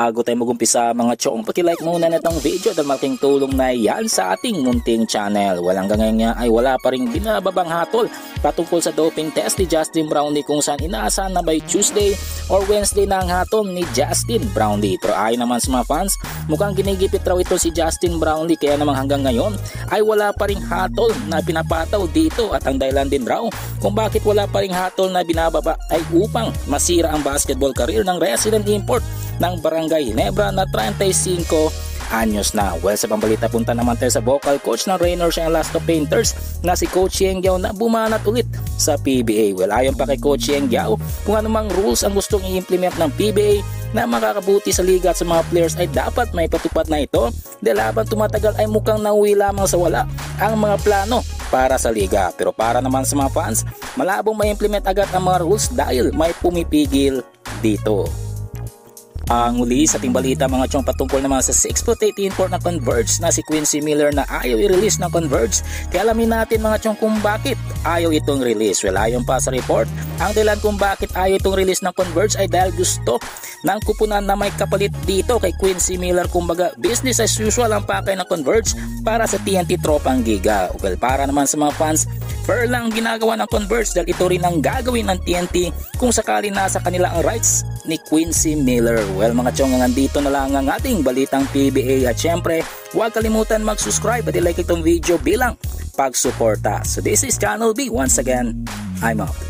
bago tayo mag-umpisa mga chong, paki-like muna na itong video dahil malaking tulong na yan sa ating munting channel. Walang ganyan nga ay wala pa rin binababang hatol patungkol sa doping test ni Justin Brownlee kung saan inaasahan na by Tuesday or Wednesday na ang hatol ni Justin Brownlee. Pero ayon naman sa mga fans, mukhang ginigipit raw ito si Justin Brownlee kaya naman hanggang ngayon ay wala pa ring hatol na pinapataw dito at ang dahilan din raw kung bakit wala pa ring hatol na binababa ay upang masira ang basketball career ng resident import ng Barangay Ginebra na 35 anyos na. Well, sa pambalita punta naman tayo sa vocal coach ng Raynor Siya Alaska Painters na si Coach Yeng Giao na bumanat ulit sa PBA. Well, ayon pa kay Coach Yeng Giao, kung anumang rules ang gustong i-implement ng PBA na makakabuti sa liga at sa mga players ay dapat may patupad na ito dahil habang tumatagal ay mukhang nauwi lamang sa wala ang mga plano para sa liga. Pero para naman sa mga fans, malabong ma-implement agad ang mga rules dahil may pumipigil dito. Ang uli sa ating balita mga chong patungkol naman sa 6'8" import na Converge na si Quincy Miller na ayaw i-release ng Converge. Kaya alamin natin mga chong kung bakit ayaw itong release. Well, ayon pa sa report, ang dahilan kung bakit ayaw itong release ng Converge ay dahil gusto ng kupunan na may kapalit dito kay Quincy Miller. Kumbaga business as usual ang pakay ng Converge para sa TNT Tropang Giga. Well, para naman sa mga fans, fair lang ginagawa ng Converge dahil ito rin ang gagawin ng TNT kung sakali nasa kanila ang rights ni Quincy Miller. Well mga chong, nandito na lang ang ating balitang PBA at syempre huwag kalimutan mag-subscribe at i-like itong video bilang pagsuporta. So this is Channel B. Once again, I'm out.